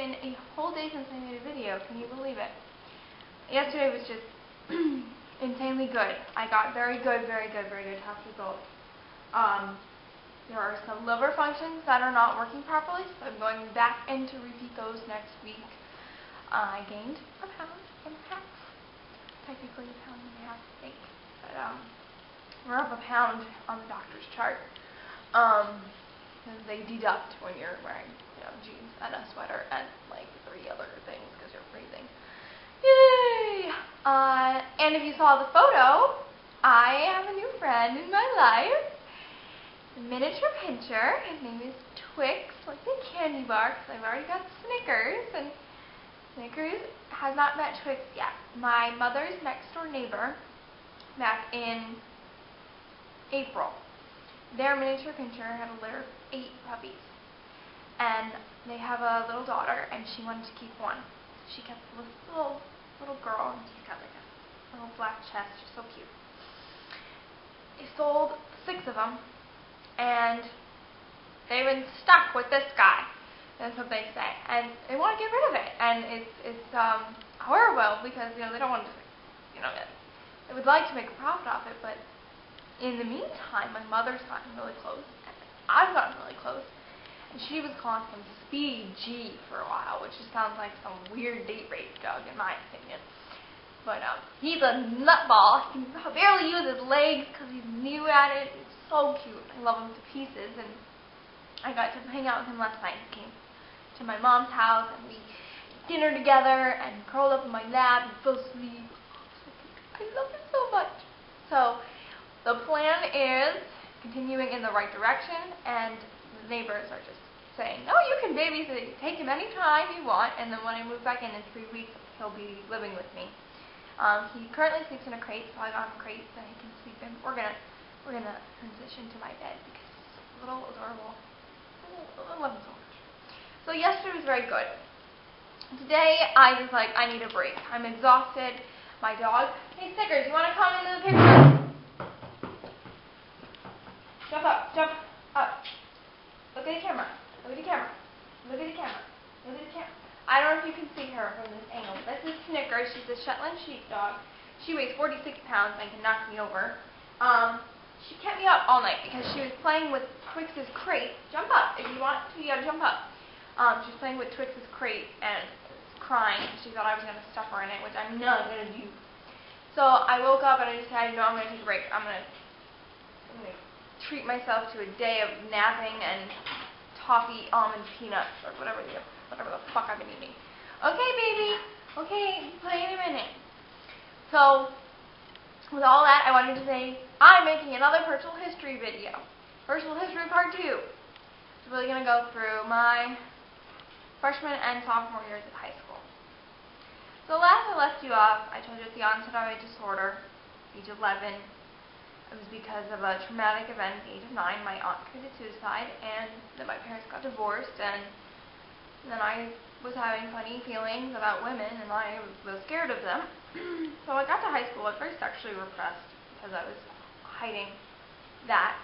been a whole day since I made a video. Can you believe it? Yesterday was just insanely good. I got very good test results. There are some liver functions that are not working properly, so I'm going back in to repeat those next week. I gained a pound and a half. Technically a pound and a half, I think. But we're up a pound on the doctor's chart. They deduct when you're wearing, jeans and a sweater and like 3 other things because you're freezing. Yay! And if you saw the photo, I have a new friend in my life. A miniature pincher. His name is Twix, like the candy bar, because I've already got Snickers, and Snickers has not met Twix yet. My mother's next door neighbor, back in April, their miniature pincher had a litter of 8 puppies. And they have a little daughter, and she wanted to keep one. She kept this little girl, and she's got like a little black chest. She's so cute. They sold 6 of them, and they've been stuck with this guy. That's what they say, and they want to get rid of it. And it's horrible because they don't want to, they would like to make a profit off it, but in the meantime, my mother's gotten really close, and I've gotten really close. And she was calling him Speedy G for a while, which just sounds like some weird date rape drug, in my opinion. But he's a nutball. He can barely use his legs because he's new at it. It's so cute. I love him to pieces. And I got to hang out with him last night. He came to my mom's house, and we ate dinner together and curled up in my lap and fell asleep. I love him so much. So the plan is continuing in the right direction, and the neighbors are just saying, no, you can babysit, take him anytime you want, and then when I move back in 3 weeks, he'll be living with me. He currently sleeps in a crate, so I got him a crate that he can sleep in. We're gonna transition to my bed because he's a little adorable. I love him so much. So yesterday was very good. Today I was like, I need a break. I'm exhausted. My dog, hey Snickers, you want to come into the picture? Jump up, jump up. Look at the camera. Look at the camera. Look at the camera. Look at the camera. I don't know if you can see her from this angle. This is Snickers. She's a Shetland sheepdog. She weighs 46 pounds and can knock me over. She kept me up all night because she was playing with Twix's crate. Jump up. If you want to, you gotta jump up. She was playing with Twix's crate and was crying. She thought I was gonna stuff her in it, which I'm not gonna do. So I woke up and I decided, no, I'm gonna take a break. I'm gonna treat myself to a day of napping and toffee almond peanuts or whatever the fuck I've been eating. Okay, baby. Okay, play in a minute. So, with all that, I wanted to say I'm making another personal history video. Personal history part 2. It's really going to go through my freshman and sophomore years of high school. So last I left you off, I told you at the onset of my disorder, age 11, it was because of a traumatic event at the age of 9. My aunt committed suicide, and then my parents got divorced, and then I was having funny feelings about women, and I was scared of them. So I got to high school, I was very sexually repressed because I was hiding that.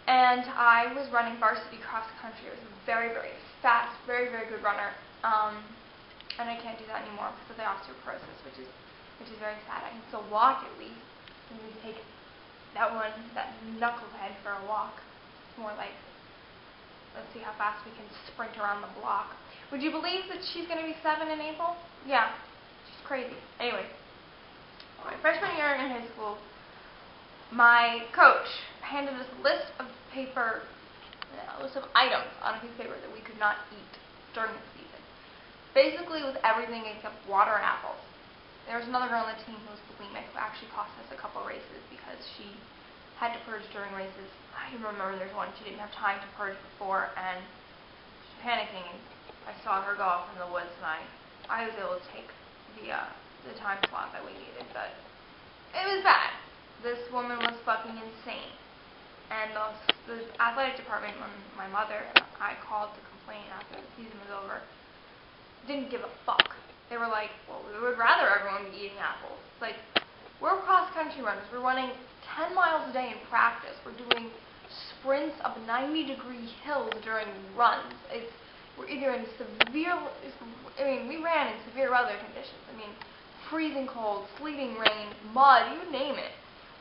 And I was running varsity cross country. I was a very fast, very good runner. And I can't do that anymore because of the osteoporosis, which is very sad. I can still walk at least. And we take that knucklehead for a walk. It's more like, let's see how fast we can sprint around the block. Would you believe that she's going to be 7 in April? Yeah, she's crazy. Anyway, my freshman year in high school, my coach handed us a list of items on a piece of paper that we could not eat during the season. Basically with everything except water and apples. There was another girl on the team who was bulimic who actually cost us a couple races because she had to purge during races. I remember there's one she didn't have time to purge before, and she was panicking, and I saw her go off in the woods, and I was able to take the time slot that we needed, but it was bad. This woman was fucking insane. And the athletic department, when my mother and I called to complain after the season was over, didn't give a fuck. They were like, well, we would rather everyone be eating apples. Like, we're cross-country runners. We're running 10 miles a day in practice. We're doing sprints up 90-degree hills during runs. were either in severe, we ran in severe weather conditions. Freezing cold, sleeting rain, mud, you name it.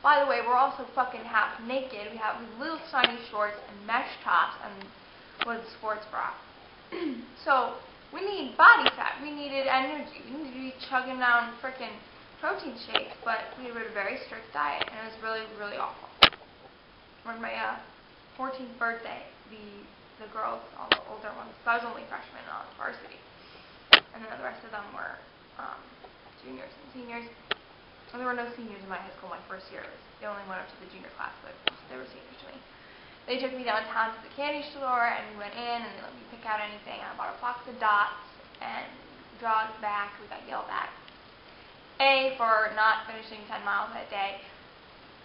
By the way, we're also fucking half naked. We have little shiny shorts and mesh tops and with a sports bra. So, we need body fat. We needed energy. We needed to be chugging down frickin' protein shakes, but we had a very strict diet, and it was really, really awful. On my 14th birthday, the girls, all the older ones, so I was only freshman on varsity, and then the rest of them were juniors and seniors. And there were no seniors in my high school my first year. They only went up to the junior class, but they were seniors to me. They took me downtown to the candy store, and we went in, and they let me pick out anything. I bought a box of dots and jogged back. We got yelled at. A, for not finishing 10 miles that day.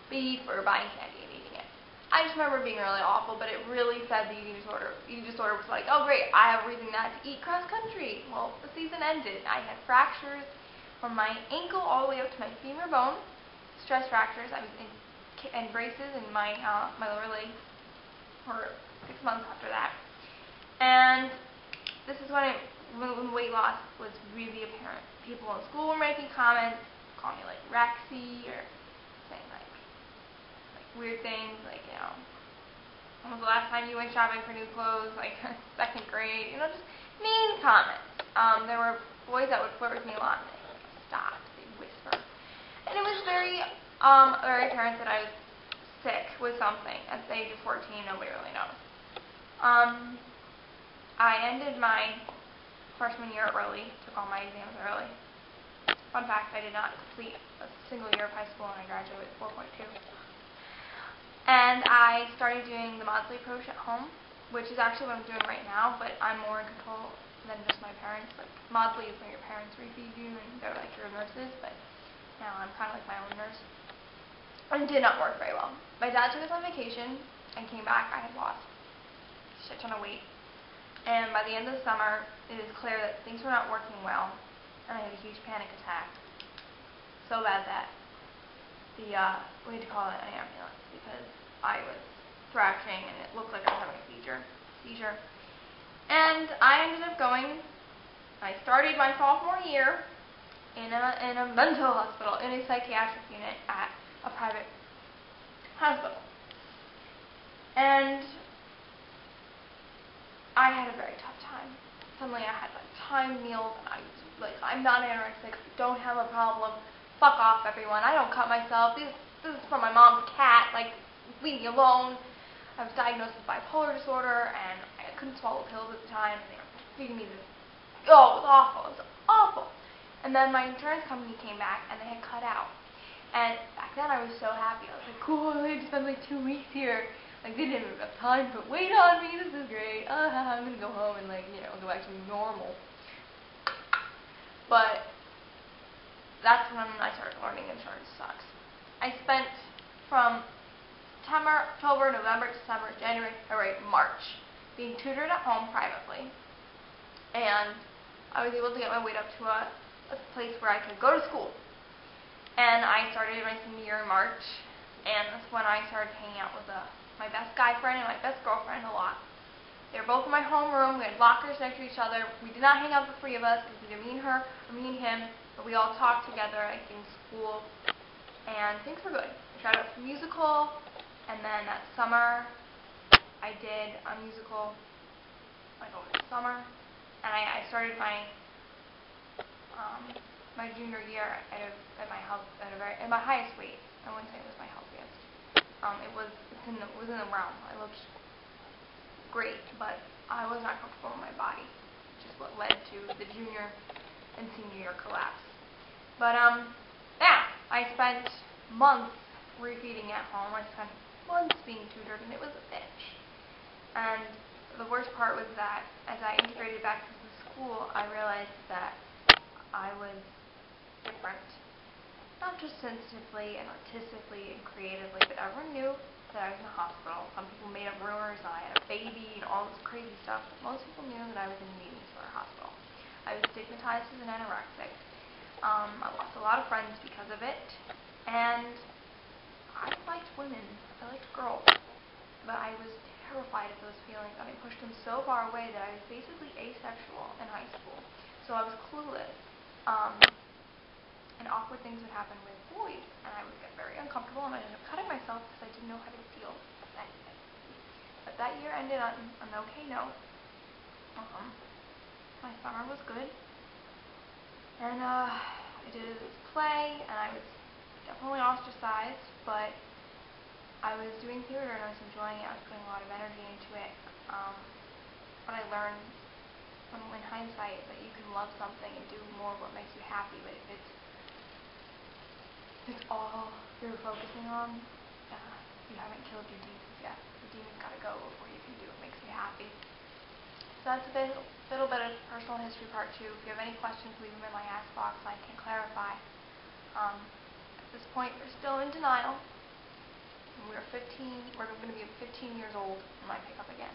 B, for buying candy and eating it. I just remember being really awful, but it really said the eating disorder. Eating disorder was like, oh great, I have a reason not to eat cross country. Well, the season ended. I had fractures from my ankle all the way up to my femur bone, stress fractures. I was in braces in my lower leg for 6 months after that. And this is when weight loss was really apparent. People in school were making comments, calling me like Rexy, or saying like weird things, like, when was the last time you went shopping for new clothes, like 2nd grade, just mean comments. There were boys that would flirt with me a lot, and they stop, they whisper. And it was very apparent that I was sick with something. At the age of 14, nobody really knows. I ended my freshman year early, took all my exams early. Fun fact, I did not complete a single year of high school, and I graduated with 4.2. And I started doing the Maudsley approach at home, which is actually what I'm doing right now, but I'm more in control than just my parents. Like, Maudsley is when your parents refeed you, and they're like your nurses, but now I'm kind of like my own nurse. And it did not work very well. My dad took us on vacation and came back. I had lost a shit ton of weight. And by the end of the summer, it is clear that things were not working well, and I had a huge panic attack. So bad that we had to call an ambulance because I was thrashing and it looked like I was having a seizure. And I ended up I started my sophomore year in a mental hospital, in a psychiatric unit at a private hospital. And I had a very tough time. Suddenly I had timed meals, and I was like, I'm not anorexic, don't have a problem, fuck off everyone, I don't cut myself, this is from my mom's cat, leave me alone. I was diagnosed with bipolar disorder, and I couldn't swallow pills at the time, and they were feeding me this, it was awful. And then my insurance company came back, and they had cut out. And back then I was so happy, I was like, cool, I had to spend 2 weeks here. They didn't have enough time to wait on me, this is great, I'm gonna go home and go back to normal. But that's when I started learning insurance sucks. I spent from September, October, November, December, January, February, March being tutored at home privately. And I was able to get my weight up to a place where I could go to school. And I started my senior year in March, and that's when I started hanging out with my best guy friend and my best girlfriend a lot. They were both in my homeroom. We had lockers next to each other. We did not hang out the 3 of us. It was either me and her or me and him, but we all talked together, in school, and things were good. I tried out for musical, and then that summer I did a musical over the summer, and I started my my junior year at my highest weight. I wouldn't say it was my healthiest. It was in the realm. I looked great, but I was not comfortable in my body, which is what led to the junior and senior year collapse. But I spent months refeeding at home. I spent months being tutored, and it was a bitch. And the worst part was that as I integrated back into school, I realized that I was different. Not just sensitively and artistically and creatively, but everyone knew that I was in the hospital. Some people made up rumors that I had a baby and all this crazy stuff, but most people knew that I was in the eating disorder hospital. I was stigmatized as an anorexic. I lost a lot of friends because of it, and I liked women. I liked girls. but I was terrified of those feelings, and I pushed them so far away that I was basically asexual in high school. So I was clueless. And awkward things would happen with boys, and I would get very uncomfortable, and I'd end up cutting myself because I didn't know how to deal with anything. But that year ended on an okay note. My summer was good, and I did this play, and I was definitely ostracized, but I was doing theater and I was enjoying it. I was putting a lot of energy into it. But I learned in hindsight that you can love something and do more of what makes you happy, but if it's all you're focusing on, you haven't killed your demons yet. The demons gotta go before you can do what makes you happy. So that's a little bit of personal history part 2. If you have any questions, leave them in my ask box. I can clarify. At this point, we're still in denial. We're going to be 15 years old when I pick up again.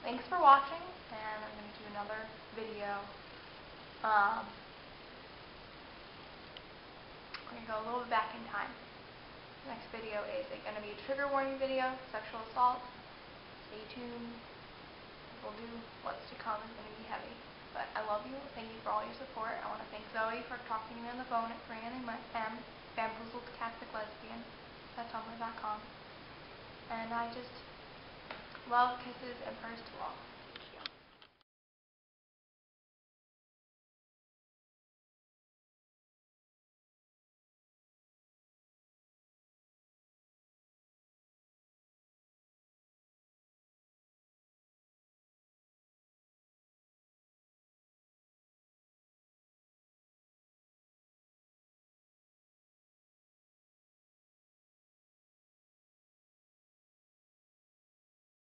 Thanks for watching, and I'm going to do another video. I'm going to go a little bit back in time. The next video is going to be a trigger warning video, sexual assault. Stay tuned. We'll do what's to come. It's going to be heavy. But I love you. Thank you for all your support. I want to thank Zoe for talking to me on the phone at 3 a.m. Bamboozled Catholic Lesbian at tumblr.com. And I just love, kisses, and prayers to all.